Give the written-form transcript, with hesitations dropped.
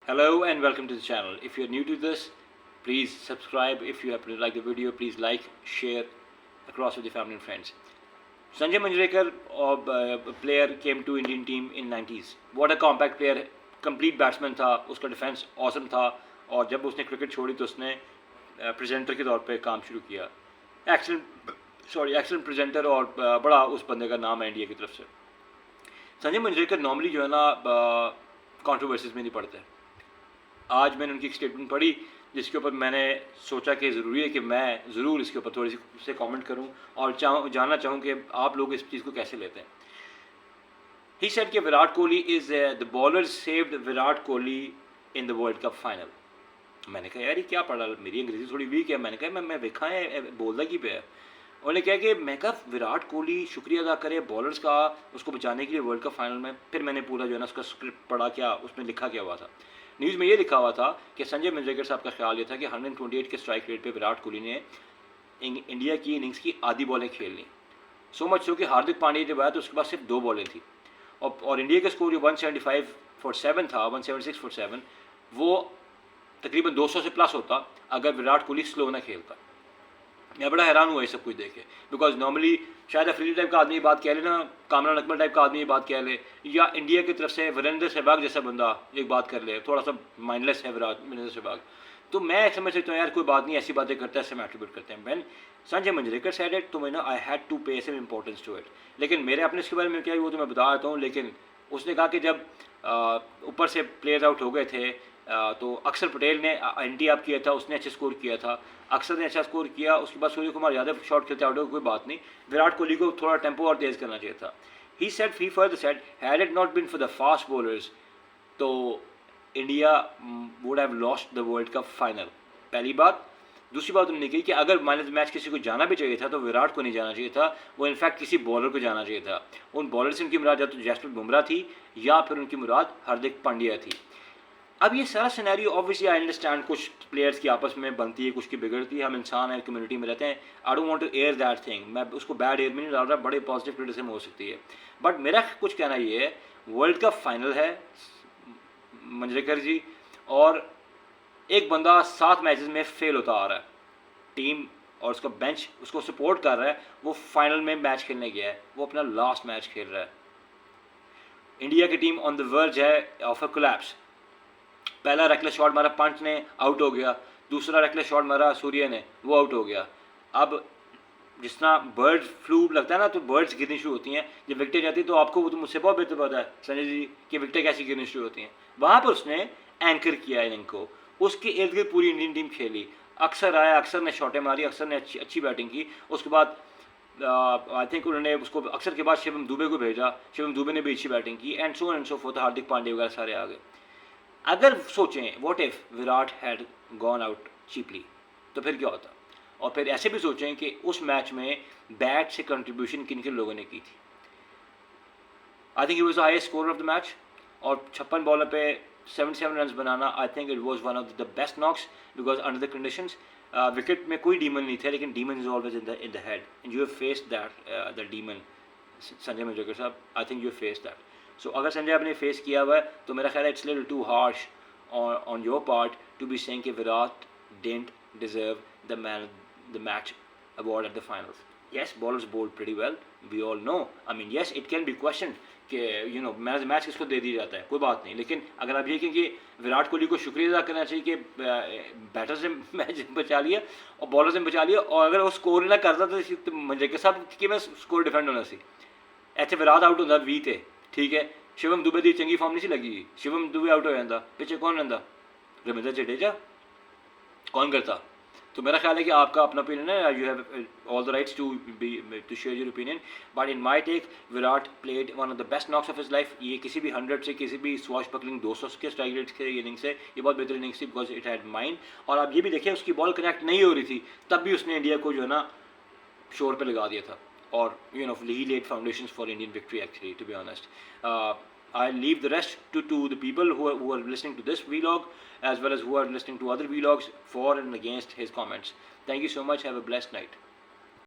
Hello and welcome to the channel. If you're new to this, please subscribe. If you happen to like the video, please like, share across with your family and friends. Sanjay Manjrekar, player, came to Indian team in 90s. What a compact player, complete batsman था, उसका defence awesome था और जब उसने cricket छोड़ी तो उसने presenter के तौर पे काम शुरू किया. एक्सेलेंट प्रेजेंटर और बड़ा उस बंदे का नाम है इंडिया की तरफ से. संजय मंजरेकर नॉर्मली जो है ना कंट्रोवर्सीज में नहीं पड़ते. आज मैंने उनकी एक स्टेटमेंट पढ़ी जिसके ऊपर मैंने सोचा कि ज़रूरी है कि मैं ज़रूर इसके ऊपर थोड़ी सी कमेंट करूं और जानना चाहूं कि आप लोग इस चीज़ को कैसे लेते हैं. ही सेड कि Virat Kohli is the bowler saved Virat Kohli in the world cup final. मैंने कहा यार ये क्या पढ़ा, मेरी अंग्रेज़ी थोड़ी वीक है. मैंने कहा मैं देखा है बोलता की पे है. उन्होंने कहा कि मैं कहा विराट कोहली शुक्रिया अदा करे बॉलर्स का उसको बचाने के लिए वर्ल्ड कप फाइनल में. फिर मैंने पूरा जो है ना उसका स्क्रिप्ट पढ़ा, क्या उसमें लिखा क्या हुआ था. न्यूज़ में ये लिखा हुआ था कि संजय मंजरेकर साहब का ख्याल ये था कि 128 के स्ट्राइक रेट पे विराट कोहली ने इंडिया की इनिंग्स की आधी बॉलें खेल ली. सो मच सो कि हार्दिक पांड्या जब आया तो उसके पास सिर्फ 2 बॉलें थी और इंडिया का स्कोर जो 175 फॉर 7 था, 176 फॉर 7, वो तकरीबन 200 से प्लस होता अगर विराट कोहली स्लो ना खेलता. मैं बड़ा हैरान हुआ ये सब कुछ देख के, बिकॉज नॉर्मली शायद अफरीदी टाइप का आदमी ये बात कह ले ना, कामरान अकमल टाइप का आदमी ये बात कह ले, या इंडिया की तरफ से वीरेंद्र सहवाग जैसा बंदा एक बात कर ले, थोड़ा सा माइंडलेस है वीरेंद्र सहवाग, तो मैं समझ सकता हूँ यार कोई बात नहीं, ऐसी बातें करता है, ऐसे मैं एट्रीब्यूट करते हैं. Man Sanjay Manjrekar said it तो मैं ना आई हैड टू पे सम इंपॉर्टेंस टू इट. लेकिन मेरे अपने इसके बारे में क्या वो तो मैं बता देता हूँ. लेकिन उसने कहा कि जब ऊपर से प्लेयर्स आउट हो गए थे तो अक्षर पटेल ने एंटी आप किया था, उसने अच्छा स्कोर किया था, अक्षर ने अच्छा स्कोर किया, उसके बाद सूर्य कुमार यादव शॉट खेलते आउट हो, कोई बात नहीं, विराट कोहली को थोड़ा टेम्पो और तेज़ करना चाहिए था. He said he further said had it not been for the fast bowlers तो India would have lost the world cup final. पहली बात. दूसरी बात उन्होंने कही कि अगर मैन ऑफ द मैच किसी को जाना भी चाहिए था तो विराट को नहीं जाना चाहिए था, वो इनफैक्ट किसी बॉलर को जाना चाहिए था. उन बॉलर से उनकी मुराद या तो जसप्रीत बुमराह थी या फिर उनकी मुराद हार्दिक पांड्या थी. अब ये सारा सिनेरियो ऑब्वियसली आई अंडरस्टैंड, कुछ प्लेयर्स की आपस में बनती है, कुछ की बिगड़ती है, हम इंसान हैं, कम्युनिटी में रहते हैं. I don't want to air that thing, मैं उसको बैड एयर में नहीं डाल रहा, बड़े पॉजिटिव क्रिटिसिज्म हो सकती है. बट मेरा कुछ कहना ये है, वर्ल्ड कप फाइनल है मंजरेकर जी, और एक बंदा 7 मैचेस में फेल होता आ रहा है, टीम और उसका बेंच उसको सपोर्ट कर रहा है, वो फाइनल में मैच खेलने गया है, वो अपना लास्ट मैच खेल रहा है. इंडिया की टीम ऑन द वर्ज है ऑफ अ कोलैप्स. पहला रेकलेस शॉट मारा, पंच ने आउट हो गया. दूसरा रेकलेस शॉट मारा सूर्य ने, वो आउट हो गया. अब जिस तरह बर्ड फ्लू लगता है ना, तो बर्ड्स गिरनी शुरू होती हैं जब विकेटें जाती है. तो आपको वो तो मुझसे बहुत बेहतर पता है संजय जी कि विकेटें कैसी गिरनी शुरू होती हैं. वहाँ पर उसने एंकर किया इनिंग को, उसके इर्द गिर्द पूरी इंडियन टीम खेली. अक्सर आया, अक्सर ने शॉटें मारी, अक्सर ने अच्छी बैटिंग की. उसके बाद आई थिंक उन्होंने उसको अक्सर के बाद शिवम दुबे को भेजा, शिवम दुबे ने भी अच्छी बैटिंग की, and so fourth. Hardik Pandya वगैरह सारे आ गए. अगर सोचें what if Virat had gone out cheaply तो फिर क्या होता. और फिर ऐसे भी सोचें कि उस मैच में बैट से कंट्रीब्यूशन किन किन लोगों ने की थी. I think he was the highest scorer of the match, और 56 बॉलर पे 77 रन बनाना, I think it was one of the best knocks because under the conditions. Wicket में कोई डीमन नहीं थे, लेकिन demon is always in the head, and you have faced that the demon. Sanjay Manjrekar साहब, I think you have faced that. So अगर संजय आपने face किया हुआ है तो मेरा ख्याल है it's little too harsh on your part to be saying कि Virat didn't deserve the match award at the finals. Yes, bowlers bowled pretty well, we all know. I mean yes, it can be questioned कि you know match match किसको दे दिया जाता है, कोई बात नहीं. लेकिन अगर आप ये कहें कि विराट कोहली को शुक्रिया अदा करना चाहिए कि बैटर से मैच बचा लिया और बॉलर से बचा लिया, और अगर वो स्कोर ना करता तो मंजरेकर साहब कि मैं स्कोर डिफेंड होना सी. ਇੱਥੇ विराट आउट होता 20 ਤੇ, ठीक है. शिवम दुबे की चंगी फॉर्म नहीं सी लगी, शिवम दुबे आउट हो जाता, पिछे कौन रहता, रविंद्र जडेजा, कौन करता. तो मेरा ख्याल है कि आपका अपना ओपिनियन है, you have all the rights to share your opinion. But in my take Virat played one of the best knocks of his life. ये किसी भी 100 से, किसी भी स्वॉश पकलिंग 200 के स्ट्राइक रेट के इनिंग से ये बहुत बेहतर इनिंग थी, बिकॉज इट हैड माइंड. और आप ये भी देखिए उसकी बॉल कनेक्ट नहीं हो रही थी, तब भी उसने इंडिया को जो है ना शोर पे लगा दिया था. Or you know, he laid foundations for Indian victory actually, to be honest. I'll leave the rest to the people who are listening to this vlog, as well as who are listening to other vlogs for and against his comments. Thank you so much. Have a blessed night.